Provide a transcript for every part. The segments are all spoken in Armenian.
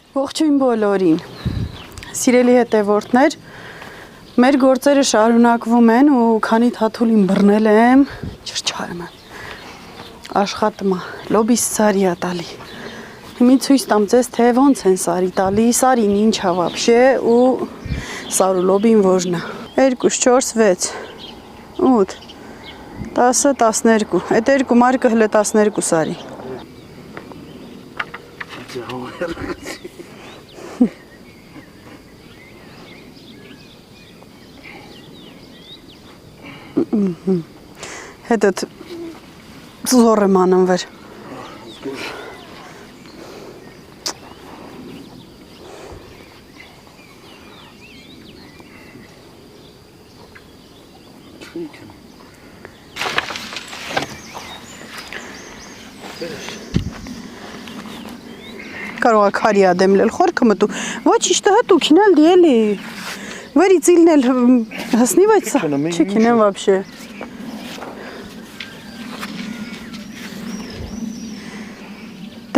Ողջույն բոլորին, սիրելի հետևորդներ, մեր գործերը շարունակվում են ու քանի թաթուլին բռնել եմ, չրչարում եմ, աշխատում է, լոբիս սարի է տալի, հիմի ցույց տամ ձեզ, թե ոնց են սարի տալի, սարին ինչ է վաբշե ու սարու լոբին ոժնա, 2, 4, 6, 8, 10, 12, այդ երկու մարկը հլը 12 սարի. Հետդ զոր եմ անում վեր. Կարող է քարի ադեմլել խորքը մտու, ոչ իշտը հատուքին էլ դիելի, վերի ծիլն էլ հսնի, բայց չքինեմ վաբշե.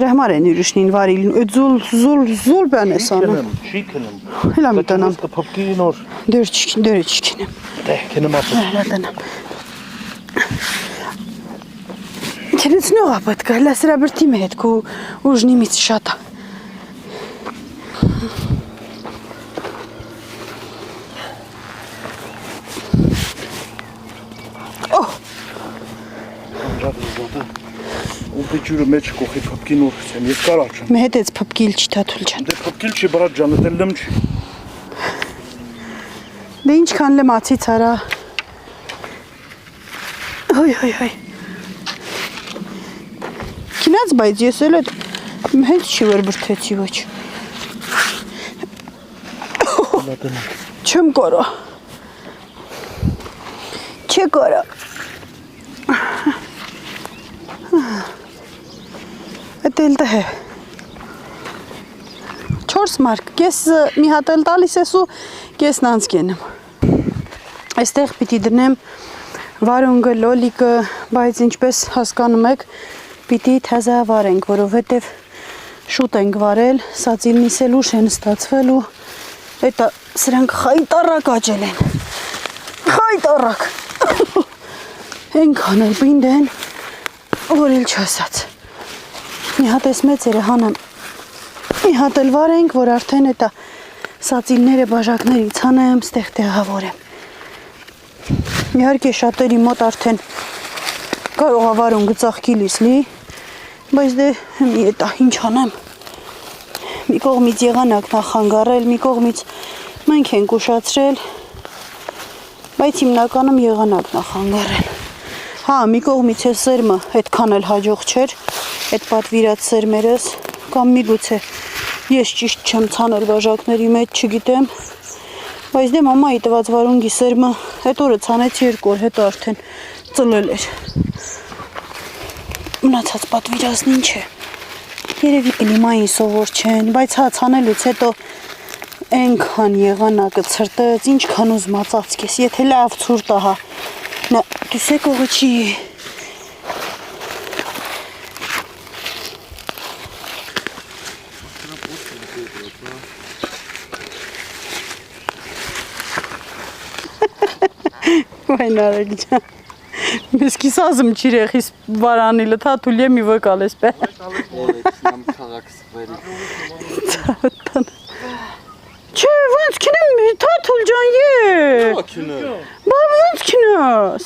Դրա համար են ուրիշնին վարիլին, զուլ բան ես անում. Չի քնում, հելա մտանամ, կփպկի նոր, դեր չքինեմ, քնում ապը, հելա տնամ. Քենեցնող ապետք, հելա սրաբրտի մե հետ, կու ուժնիմից շատ է. Ջուրը մեջ կողի փպկի նոր եմ, ես կարաչ եմ։ Մե հետ էց փպկիլ չի թաթուլ ջան։ Դե փպկիլ չի բրատ ջան, դե լմ չի։ Դե ինչքան լմացից արա։ Հայ։ Քինած բայց ես էլ այդ հենց չի որ բրթեցի ոչ։ Չեմ կարա։ Չէ կարա։ Էլ դե է 4 մարկ, կես մի հատ էլ տալիս ես ու կեսն անցկենեմ այստեղ պիտի դնեմ վարունգը, լոլիկը, բայց ինչպես հասկանում եք պիտի թազավարենք, որովհետև շուտ ենք վարել, սա ծիլնիս էլ ուշ են ստացվել ու էտա սրանք խայտարակ աճել են խայտարակ ենքան էլ բինդ են որ էլ չասած մի հատ ես մեծերը հանեմ, մի հատ էլ վարենք, որ արդեն էտա սածիլները բաժակներից հանեմ, ստեղ տեղավորեմ. Իհարկե շատերի մոտ արդեն կարող է վարունգը ծաղկիլիս լի, բայց դե մի էտա ինչ անեմ, մի կողմից եղանակն է խանգարել, մի կողմից մենք ենք ուշացրել, բայց հիմնականում եղանակն է խանգարել. Հա, մի կողմից է սերմը, այդքան էլ հաջող չէր, այդ պատվիրած սերմերս, կամ միգուցե ես ճիշտ չեմ ցանել բաժակների մեջ, չգիտեմ, բայց դե մամայի տված վարունգի սերմը այդ օրը ցանեցի 2 օր հետո արդեն ծլել էր։ Մնացած պատվիրածն ինչ է։ Երևի կլիմային սովոր չեն, բայց հա ցանելուց հետո այնքան եղանակը ցրտեց, ինչքան ուզմացած կես, եթե լավ ցուրտ ահա։ Նա դուսեք ողջի։ Վայ նարեկ ջան, մեզ կիսազմ չիրեխիս վարանիլը թաթուլ եմ մի վկալ ես բե։ Չէ, ոնց կինեմ թաթուլ ջան Բա ոնց կինաս։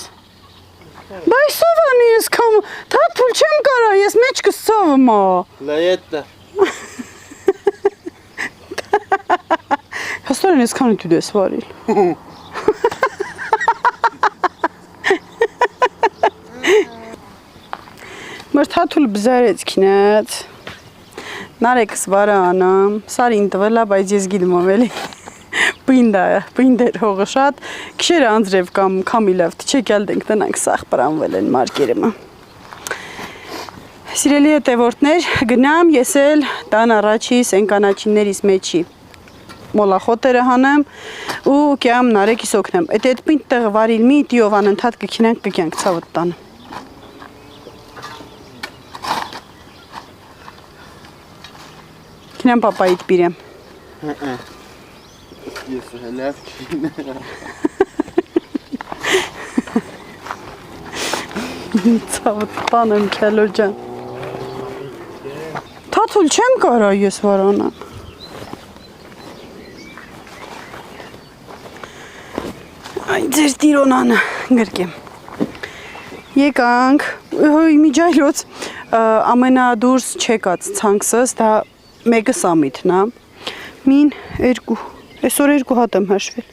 Բայց սովանի ես կամ թաթուլ չեմ կարա, ես մեջքս սովım ա։ Լայետը։ Հաստորեն ես քանի դու ես վարիլ։ Մեր թաթուլ բզարեց քինած։ Նարեկս վարը անամ, սարին տվելա, բայց ես գիտում եմ էլի։ Բինդեր հողը շատ, քշերը անձրև կամ կամիլավ թչեկյալ դենք տնանք սաղ պրանվել են մարկերիմը։ Սիրելի հետևորդներ, գնամ ես էլ տան առաջիս ենկանաչիներից մեջի մոլախոտերը հանեմ ու կյամ նարեկիս օգնեմ։ Այդ պինդ տեղը վարիլ մի տիով անընդհատ կքինենք կգյանք ցավըտ տանը։ Քնեմ պապայիդ բիրեմ։ Ես հելավ չին։ Ցավը տանեմ քելո ջան։ Թաթուլ չեմ կարա ես վարանա։ Այ ձեր տիրոնանը գրկեմ։ Եկանք, միջայլոց ամենադուրս չեկած ցանքսս դա մեկը սամիթն է։ Մին երկու, այսօր երկու հատ եմ հաշվել։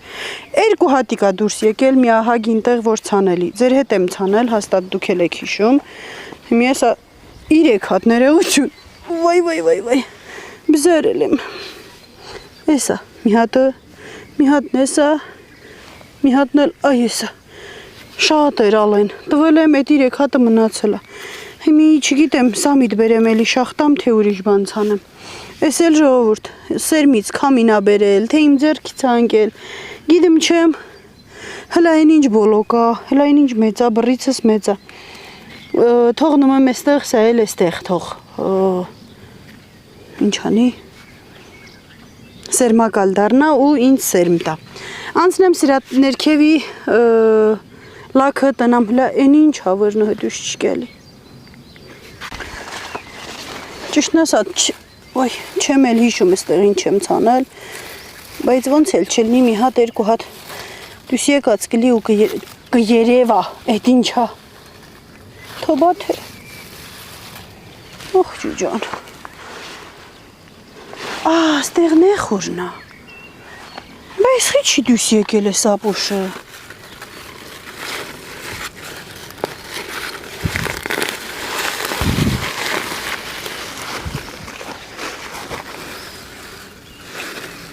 Երկու հատիկա դուրս եկել մի ահագին տեղ որ ցանելի։ Ձեր հետ եմ ցանել, հաստատ դուք էլ եք հիշում։ Հիմա ես 3 հատ ներողություն։ Վայ։ Բզերել եմ։ Էսա, մի հատն էսա, մի հատն էլ այսա։ Շատ էր ալեն։ Տվել եմ այդ 3 հատը մնացել է։ Հիմա չգիտեմ, սամիտ բերեմ էլի շախտամ, թե ուրիշ բան ցանեմ։ Էս էլ ժողովուրդ, սերմից քամինա բերել, թե իմ ձեռքից անկել։ Գիտեմ չեմ։ Հələ այն ինչ բոլոկա, հələ այն ինչ մեծա, բռիցս մեծա։ Թողնում եմ այստեղ, սա էլ այստեղ թող։ Ինչ անի։ Սերմակալ դառնա ու ինձ սերմ տա։ Անցնեմ սրա ներքևի լաքը տնամ հələ այն ինչ հավերնը հետուշ չկելի։ Ճիշտն ասած, չեմ էլ հիշում այստեղ ինչ եմ ցանել, բայց ոնց էլ չլինի մի հատ երկու հատ դուս եկած կլի ու կերևա, այդ ինչա։ Թոբա թե։ Օխ ջան։ Այստեղ նեխորն է։ Բայց ինչի դուս եկել է սապոշը։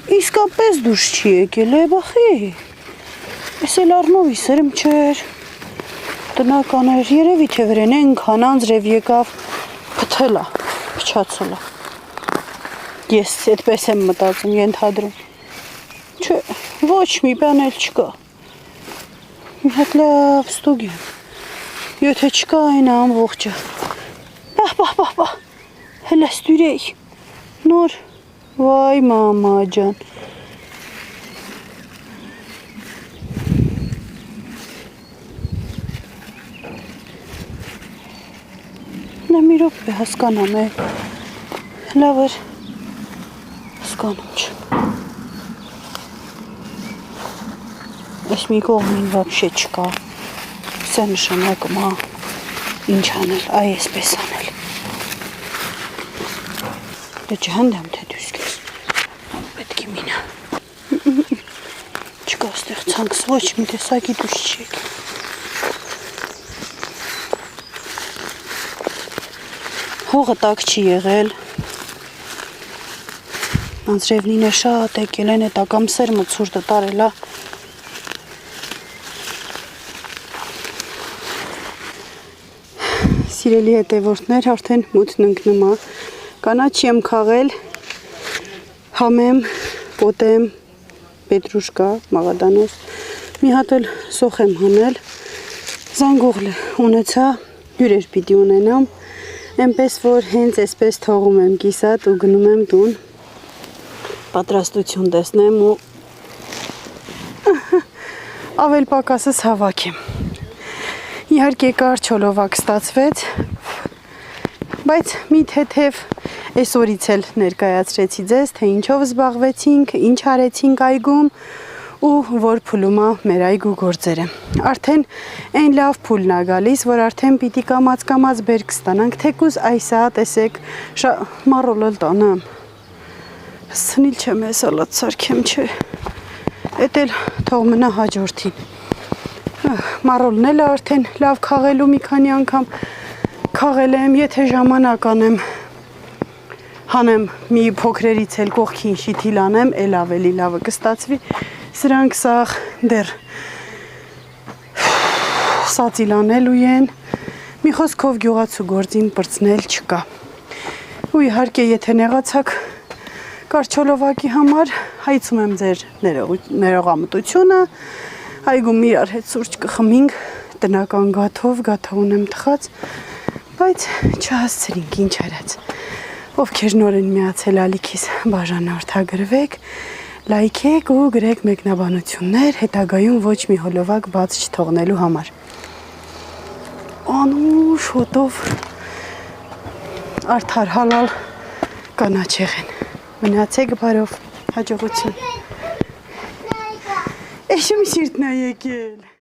Իսկապես դուրս չի եկել է, բախի։ Ես էլ առնովի սրմ չեր։ Տնական էր, երևի թե վրեն ենքան անձրև եկավ, պթելա, փչացելա։ Ես այդպես եմ մտածում, ենթադրում։ Չէ, ոչ մի բան էլ չկա։ Մի հատ լավ ստուգեմ։ Եթե չկա այն ամբողջը։ Պահ, հելա ստյուրեի։ Նոր, վայ մամա ջան։ Նա մի րոպե հասկանամ է։ Լավ էր, հասկանում չեմ։ Այս մի կողմին վաբշե չկա։ Սա նշանակում, հա, ինչ անել, այ այսպես անել։ Դե չհանդամ թե դուս կես, պետք է մինա։ Չկա ստեղ ցանքս, ոչ մի տեսակի դուս չեք։ Հողը տակ չի եղել։ Անձրևնին է շատ եկել են, էտ ակամ սերմը ցուրտը տարելա։ Սիրելի հետևորդներ, արդեն մութն ընկնում է։ Կանաչի եմ քաղել, համեմ, պոտեմ, պետրուշկա, մաղադանոս, մի հատ էլ սոխ եմ հանել, զանգողլը ունեցա, հյուրեր պիտի ունենամ, այնպես որ հենց այսպես թողում եմ կիսատ ու գնում եմ տուն, պատրաստություն տեսնեմ ու ավել պակասս հավաքեմ։ Իհարկե կար չոլովակ ստացվեց, բայց մի թեթև այսօրից էլ ներկայացրեցի ձեզ, թե ինչով զբաղվեցինք, ինչ արեցինք այգում ու որ փուլում է մեր այգու գործերը։ Արդեն այն լավ փուլն է գալիս, որ արդեն պիտի կամած բերք ստանանք, թեկուզ այսա տեսեք մառոլ էլ տանեմ։ Սնիլ չեմ ես ալատ սարքեմ չէ, էտ էլ թող մնա հաջորդին։ Մառոլն էլ արդեն լավ քաղելու մի քանի անգամ քաղել եմ, եթե ժամանակ անեմ, հանեմ մի փոքրերից էլ կողքին շիթիլ անեմ, էլ ավելի լավը կստացվի, սրանք սաղ դեր սածիլ անելու են, մի խոսքով գյուղացու գործին պրծնել չկա։ Ու իհարկե եթե նեղացակ կարչոլովակի համար հայցում եմ ձեր ներողամտությունը, այգում իրար հետ սուրճ կխմինք, տնական գաթով, գաթա ունեմ թխած, բայց չհասցրինք ինչ արած։ Ովքեր նոր են միացել ալիքիս բաժանը որդագրվեք, լայքեք ու գրեք մեկնաբանություններ, հետագայում ոչ մի հոլովակ բաց չթողնելու համար։ Անու շոտով արդար հալալ կանաչեղեն։ Մնացեք բարով, հաջողություն։ Էշում շիրտնա եկել։